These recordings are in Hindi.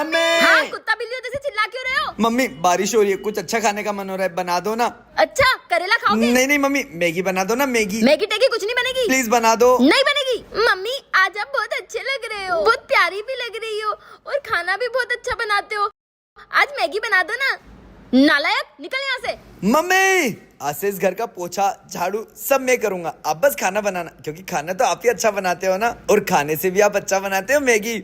मम्मी। हाँ, कुत्ता बिल्ली जैसे चिल्ला क्यों रहे हो? मम्मी बारिश हो रही है, कुछ अच्छा खाने का मन हो रहा है, बना दो ना। अच्छा, करेला खाओगे? नहीं नहीं मम्मी, मैगी बना दो ना। मैगी मैगी टेगी कुछ नहीं बनेगी। प्लीज बना दो। नहीं बनेगी। मम्मी आज आप बहुत अच्छे लग रहे हो, बहुत प्यारी भी लग रही हो और खाना भी बहुत अच्छा बनाते हो। आज मैगी बना दो ना। नालायक, निकल यहाँ से। मम्मी आज से इस घर का पोछा झाड़ू सब मैं करूंगा, आप बस खाना बनाना, क्योंकि खाना तो आप ही अच्छा बनाते हो ना, और खाने से भी आप अच्छा बनाते हो मैगी।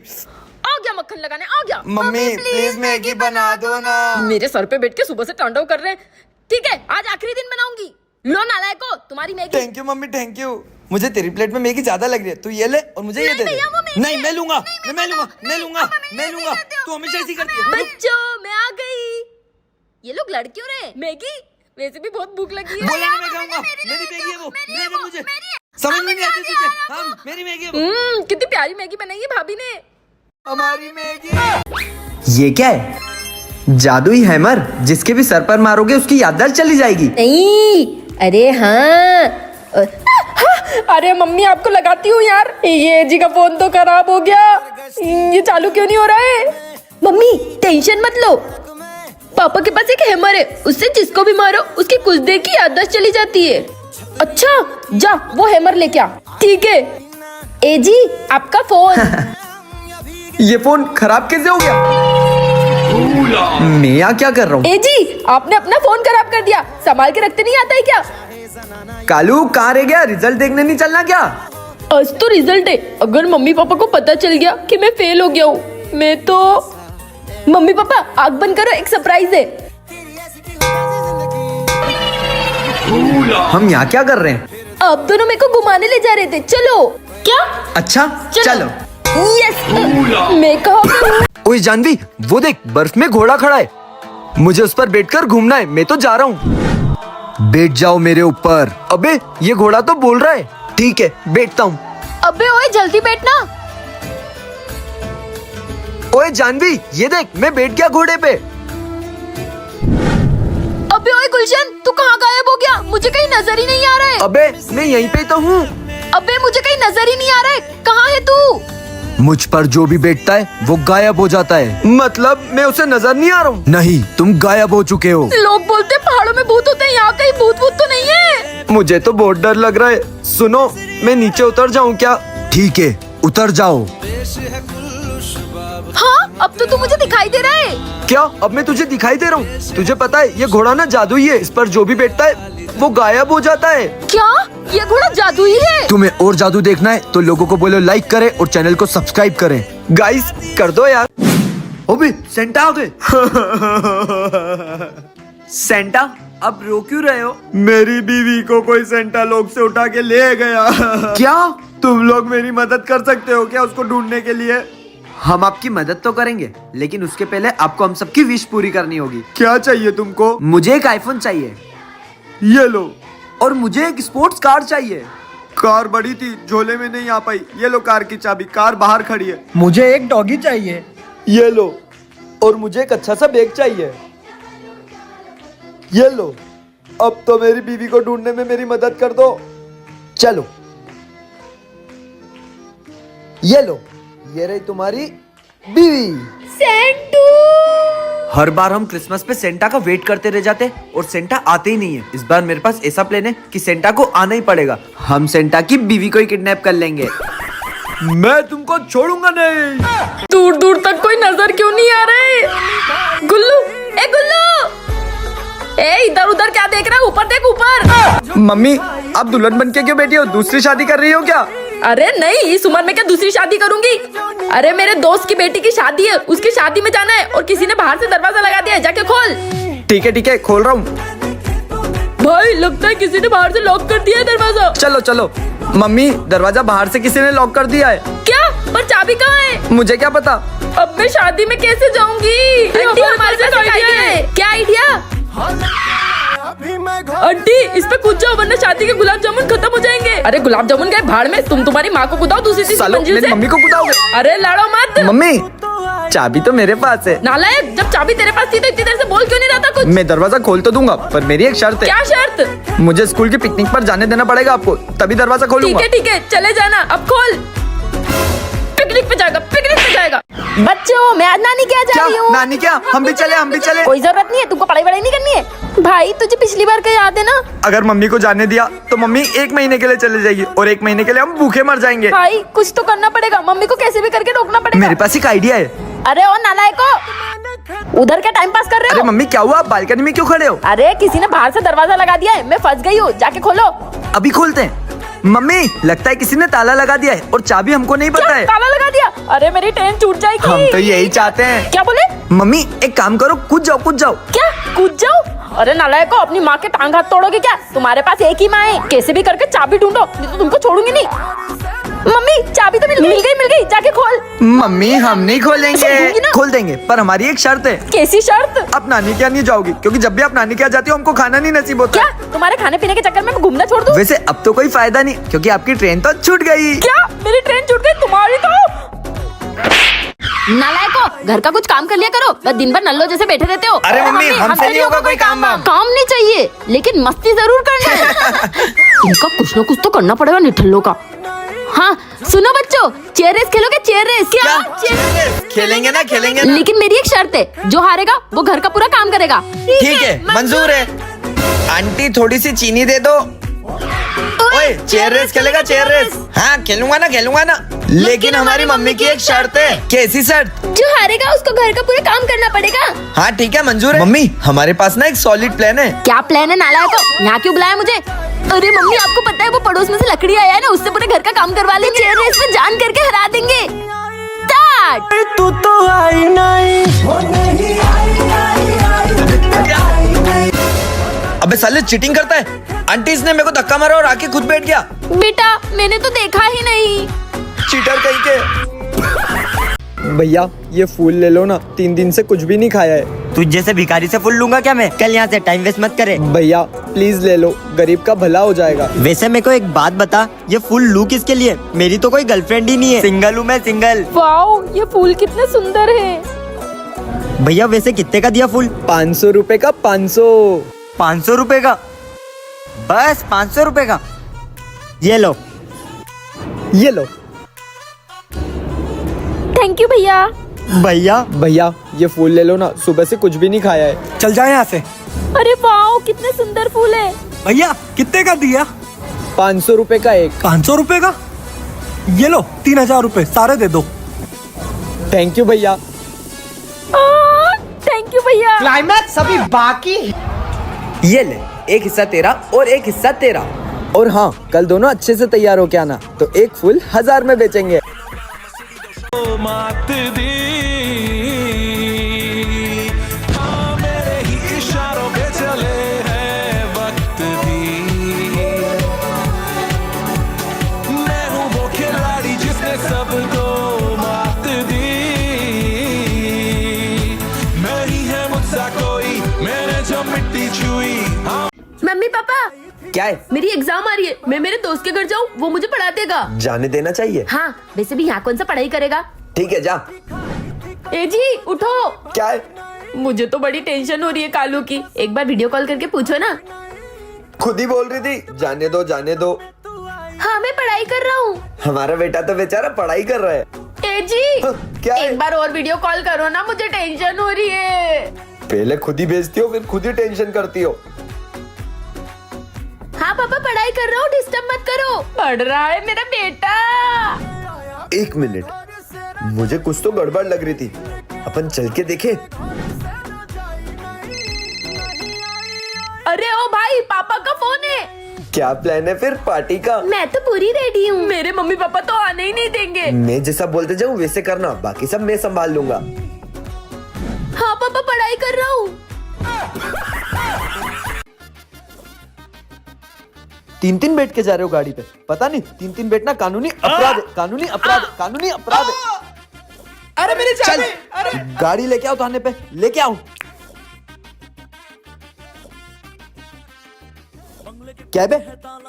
आ गया मक्खन लगाने, आ गया। मम्मी प्लीज मैगी बना दो ना। मेरे सर पे बैठ के सुबह से तांडव कर रहे हैं। ठीक है, आज आखिरी दिन बनाऊंगी। लो नालायको, तुम्हारी Maggi. Thank you mummy, thank you. मुझे तेरी प्लेट में मैगी ज्यादा लग रही है, तू ये ले और मुझे ये दे दे। नहीं मैं लूंगा, मैं लूंगा। तू हमेशा ऐसी करती है। बच्चों मैं आ गई। ये लोग लड़ क्यों रहे? मैगी वैसे भी बहुत भूख लगी है। बोला ना मैं खाऊंगा, मेरी मैगी है वो, दे दे मुझे। समझ में नहीं आती तुझे? हाँ मेरी मैगी है वो। कितनी प्यारी मैगी बनाई है भाभी ने। हमारी मैगी। ये क्या है? जादुई हैमर, जिसके भी सर पर मारोगे उसकी याददाश्त चली जाएगी। नहीं, अरे हाँ। अरे मम्मी आपको लगाती हूँ यार। ये जी का फोन तो खराब हो गया, ये चालू क्यों नहीं हो रहा है? मम्मी टेंशन मत लो, पापा के पास एक हैमर है, उससे जिसको भी मारो उसकी कुछ देर की याददाश्त चली जाती है। अच्छा जा वो हैमर लेके आ। ठीक है। ए जी आपका फोन। ये फोन खराब कैसे हो गया? मैं यहाँ क्या कर रहा हूँ? ए जी आपने अपना फोन खराब कर दिया, संभाल के रखते नहीं आता है क्या? कालू कहाँ रह गया? रिजल्ट देखने नहीं चलना क्या? आज तो रिजल्ट है, अगर मम्मी पापा को पता चल गया कि मैं फेल हो गया हूँ, मैं तो। मम्मी पापा आग बंद करो, एक सरप्राइज है। हम यहाँ क्या कर रहे हैं? आप दोनों मेरे को घुमाने ले जा रहे थे, चलो। क्या? अच्छा चलो। यस, मैं कहाँ पे हूँ? ओए जानवी, वो देख बर्फ में घोड़ा खड़ा है, मुझे उस पर बैठकर घूमना है, मैं तो जा रहा हूँ। बैठ जाओ मेरे ऊपर। अबे ये घोड़ा तो बोल रहा है। ठीक है बैठता हूँ। अबे ओए जल्दी बैठना। ओए जानवी ये देख, मैं बैठ गया घोड़े पे। अबे ओए गुलशन, तू कहाँ गायब हो गया? मुझे कहीं नजर ही नहीं आ रहा है। अबे मैं यहीं पे तो हूँ। अबे मुझे कहीं नजर ही नहीं आ रहा है, कहाँ है तू? मुझ पर जो भी बैठता है वो गायब हो जाता है। मतलब मैं उसे नजर नहीं आ रहा हूँ? नहीं, तुम गायब हो चुके हो। लोग बोलते हैं पहाड़ों में भूत होते हैं, यहाँ कहीं भूत भूत तो नहीं है। मुझे तो बहुत डर लग रहा है। सुनो, मैं नीचे उतर जाऊँ क्या? ठीक है उतर जाओ। हाँ अब तो तू मुझे दिखाई दे रहा है। क्या अब मैं तुझे दिखाई दे रहा हूँ? तुझे पता है ये घोड़ा ना जादुई है, इस पर जो भी बैठता है वो गायब हो जाता है। क्या ये घोड़ा जादुई है? तुम्हें और जादू देखना है तो लोगों को बोलो लाइक करें और चैनल को सब्सक्राइब करें। गाइस कर दो यार। ओबे सेंटा आ गए। सेंटा अब रो क्यों रहे हो? मेरी बीवी को कोई सेंटा लोग से उठा के ले गया। क्या? तुम लोग मेरी मदद कर सकते हो क्या उसको ढूंढने के लिए? हम आपकी मदद तो करेंगे, लेकिन उसके पहले आपको हम सबकी विश पूरी करनी होगी। क्या चाहिए तुमको? मुझे एक आईफोन चाहिए। ये लो। और मुझे एक स्पोर्ट्स कार चाहिए। कार बड़ी थी, झोले में नहीं आ पाई। ये लो कार की चाबी, कार बाहर खड़ी है। मुझे एक डॉगी चाहिए। ये लो। और मुझे एक अच्छा सा बैग चाहिए। ये लो। अब तो मेरी बीवी को ढूंढने में मेरी मदद कर दो। चलो ये लो, ये रही तुम्हारी बीवी। सेंटू। हर बार हम क्रिसमस पे सेंटा का वेट करते रह जाते और सेंटा आते ही नहीं है। इस बार मेरे पास ऐसा प्लान है कि सेंटा को आना ही पड़ेगा। हम सेंटा की बीवी को ही किडनैप कर लेंगे। मैं तुमको छोड़ूंगा नहीं। दूर दूर तक कोई नजर क्यों नहीं आ रहा है? गुल्लू, ए गुल्लू, ए इधर उधर क्या देख रहा है? ऊपर देख ऊपर। मम्मी आप दुल्हन बन के क्यों बैठी हो? दूसरी शादी कर रही हो क्या? अरे नहीं, इस उम्र में क्या दूसरी शादी करूंगी? अरे मेरे दोस्त की बेटी की शादी है, उसकी शादी में जाना है और किसी ने बाहर से दरवाजा लगा दिया है, जाके खोल। ठीक है खोल रहा हूँ। भाई लगता है किसी ने बाहर से लॉक कर दिया है दरवाजा। चलो चलो। मम्मी दरवाजा बाहर से किसी ने लॉक कर दिया है। क्या? पर चाबी कहाँ है? मुझे क्या पता। अब मैं शादी में कैसे जाऊंगी? आंटी हमारे पास आइडिया है। क्या आइडिया? आंटी इस पे कूद जाओ वरना शादी के गुलाब जामुन खत्म हो जाएंगे। अरे गुलाब जामुन गए भाड़ में, तुम तुम्हारी माँ को कुदाओ दूसरी तीसरी मंजिल से। मम्मी को कुदाओगे? अरे लड़ो मत। मम्मी चाबी तो मेरे पास है। नालायक, जब चाबी तेरे पास थी तो इतनी देर से बोल क्यों नहीं रहा था कुछ? मैं दरवाजा खोल तो दूंगा, पर मेरी एक शर्त है। क्या शर्त? मुझे स्कूल की पिकनिक पर जाने देना पड़ेगा आपको, तभी दरवाजा खोलूंगा। ठीक है चले जाना, अब खोल। पिकनिक पे जाएगा, पिकनिक पे जाएगा। बच्चों मैं आज नानी के यहाँ जा क्या रही हूँ। नानी क्या? हम भी चले। कोई जरूरत नहीं है, तुमको पढ़ाई वढ़ाई नहीं करनी है। भाई तुझे पिछली बार का याद है ना? अगर मम्मी को जाने दिया तो मम्मी 1 महीने के लिए चले जाएगी और 1 महीने के लिए हम भूखे मर जाएंगे। भाई कुछ तो करना पड़ेगा, मम्मी को कैसे भी करके रोकना पड़ेगा। मेरे पास एक आइडिया है। अरे ओ नालायको, उधर क्या टाइम पास कर रहे अरे हो? मम्मी क्या हुआ? आप बालकनी में क्यों खड़े हो? अरे किसी ने बाहर से दरवाजा लगा दिया है, मैं फंस गई हूँ, जाके खोलो। अभी खोलते हैं। मम्मी लगता है किसी ने ताला लगा दिया है और चाबी हमको नहीं पता क्या है। ताला लगा दिया? अरे मेरी ट्रेन छूट जाएगी। हम तो यही चाहते हैं। क्या बोले? मम्मी एक काम करो, कूद जाओ। क्या कूद जाओ? अरे नालायको, अपनी माँ के टांग हाथ तोड़ोगे क्या? तुम्हारे पास एक ही माँ है, कैसे भी करके चाबी ढूंढो, नहीं तो तुमको छोड़ूंगी नहीं। मम्मी चाबी तो मिल गई, जाके खोल। मम्मी हम नहीं खोलेंगे। खोलूंगी ना। खोल देंगे, पर हमारी एक शर्त है। कैसी शर्त? आप नानी के यहाँ नहीं जाओगी, क्योंकि जब भी आप नानी के यहाँ जाती हो हमको खाना नहीं नसीब होता। क्या तुम्हारे खाने पीने के चक्कर में मैं घूमना छोड़ दूं? वैसे अब तो कोई फायदा नहीं, क्योंकि आपकी ट्रेन तो छूट गई। क्या मेरी ट्रेन छूट गई? तुम्हारी तो नालायको, घर का कुछ काम कर लिया करो, बस दिन भर नल्लो जैसे बैठे रहते हो। अरे मम्मी, हमसे नहीं होगा कोई काम वाम। काम नहीं चाहिए, लेकिन मस्ती जरूर करना है। इनका कुछ न कुछ तो करना पड़ेगा निठल्लों का। हाँ सुनो बच्चों, चेयर रेस खेलोगे? चेयर रेस खेलेंगे ना। लेकिन मेरी एक शर्त है, जो हारेगा वो घर का पूरा काम करेगा। ठीक है, मंजूर है। आंटी थोड़ी सी चीनी दे दो। ओए चेयर रेस खेलेगा? चेयर रेस हाँ खेलूंगा ना। लेकिन हमारी मम्मी की एक शर्त है। कैसी शर्त? जो हारेगा उसको घर का पूरा काम करना पड़ेगा। हाँ ठीक है, मंजूर है। मम्मी हमारे पास ना एक सॉलिड प्लान है। क्या प्लान है नालायको? यहाँ क्यों बुलाया मुझे? अरे मम्मी आपको पता है वो पड़ोस में से लकड़ी आया है ना, उससे पूरे घर का काम करवा लेंगे। चेयर रेस में जान करके हरा देंगे। स्टार्ट। तू तो आई नहीं। अबे साले चीटिंग करता है। आंटी इसने मेरे को धक्का मारा और आके खुद बैठ गया। बेटा मैंने तो देखा ही नहीं। चीटर कहीं के। भैया ये फूल ले लो ना, 3 दिन से कुछ भी नहीं खाया है। तुझ जैसे भिखारी से फूल लूंगा क्या मैं? कल यहाँ से, टाइम वेस्ट मत करे। भैया प्लीज ले लो, गरीब का भला हो जाएगा। वैसे मेरे को एक बात बता, ये फूल लूं किसके लिए? मेरी तो कोई गर्लफ्रेंड ही नहीं है, सिंगल हूँ मैं, सिंगल। वाओ ये फूल कितने सुंदर है। भैया वैसे कितने का दिया फूल? 500 रुपए का। 500 500 रुपए का? बस 500 रुपए का? ये लो। थैंक यू भैया। भैया ये फूल ले लो ना, सुबह से कुछ भी नहीं खाया है। चल जाए यहाँ से। अरे वाओ कितने सुंदर फूल है। भैया कितने का दिया? 500 रुपए का एक। 500 रुपए का? ये लो 3000 रुपए सारे दे दो। थैंक यू भैया। थैंक यू भैया। क्लाइमैक्स अभी बाकी। ये ले, एक हिस्सा तेरा और एक हिस्सा तेरा। और हाँ, कल दोनों अच्छे से तैयार होके आना, तो एक फूल 1000 में बेचेंगे। मात दी मेरे ही इशारों पे चले हैं वक्त भी। मैं हूँ वो खिलाड़ी जिसने सबको मात दी। मैं ही है मुझसा कोई, मैंने जो मिट्टी छुई। मम्मी पापा क्या है? मेरी एग्जाम आ रही है, मैं मेरे दोस्त के घर जाऊँ, वो मुझे पढ़ा देगा। जाने देना चाहिए। हाँ वैसे भी यहाँ कौन सा पढ़ाई करेगा। ठीक है जा। ए जी उठो। क्या है? मुझे तो बड़ी टेंशन हो रही है कालू की, एक बार वीडियो कॉल करके पूछो ना। खुद ही बोल रही थी जाने दो। हाँ मैं पढ़ाई कर रहा हूँ। हमारा बेटा तो बेचारा पढ़ाई कर रहा है। ए जी क्या है? एक बार और वीडियो कॉल करो ना, मुझे टेंशन हो रही है। पहले खुद ही भेजती हो, फिर खुद ही टेंशन करती हो। हाँ पापा पढ़ाई कर रहा हूँ, डिस्टर्ब मत करो। पढ़ रहा है मेरा बेटा। 1 मिनट, मुझे कुछ तो गड़बड़ लग रही थी। अपन चल के देखें। अरे ओ भाई पापा का फोन है। क्या प्लान है फिर पार्टी का? मैं तो पूरी रेडी हूँ, मेरे मम्मी पापा तो आने ही नहीं देंगे। मैं जैसा बोलते जाऊँ वैसे करना, बाकी सब मैं संभाल लूंगा। हाँ पापा पढ़ाई कर रहा हूँ। 3 बैठ के जा रहे हो गाड़ी पे? पता नहीं 3 बैठना कानूनी अपराध है। कानूनी अपराध है। अरे मेरी चल चाबी। गाड़ी लेके आओ थाने पे, लेके आओ। क्या बे?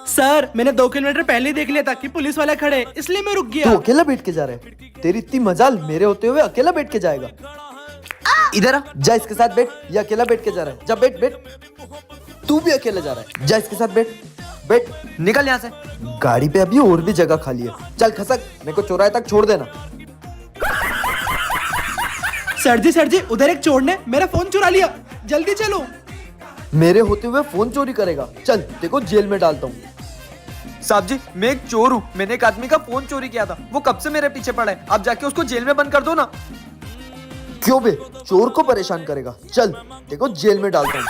सर मैंने 2 किलोमीटर पहले ही देख लिया था कि पुलिस वाला खड़े, इसलिए मैं रुक तू गया। अकेला बैठ के जा रहा है? तेरी इतनी मजाल, मेरे होते हुए अकेला बैठ के जाएगा। इधर आ, जा इसके साथ बैठ। ये अकेला बैठ के जा रहा है, जा बैठ। तू भी अकेला जा रहा है, जा इसके साथ बैठ। निकल यहाँ से। गाड़ी पे अभी और भी जगह खाली है, चल खसक, मेरे को चौराहे तक छोड़ देना। सर जी उधर एक चोर ने मेरा फोन चुरा लिया, जल्दी चलो। मेरे होते हुए फोन चोरी करेगा, चल देखो जेल में डालता हूँ। साहब जी मैं एक चोर हूँ, मैंने एक आदमी का फोन चोरी किया था, वो कब से मेरे पीछे पड़ा है, आप जाके उसको जेल में बंद कर दो ना। क्यों बे, चोर को परेशान करेगा, चल देखो जेल में डालता हूँ।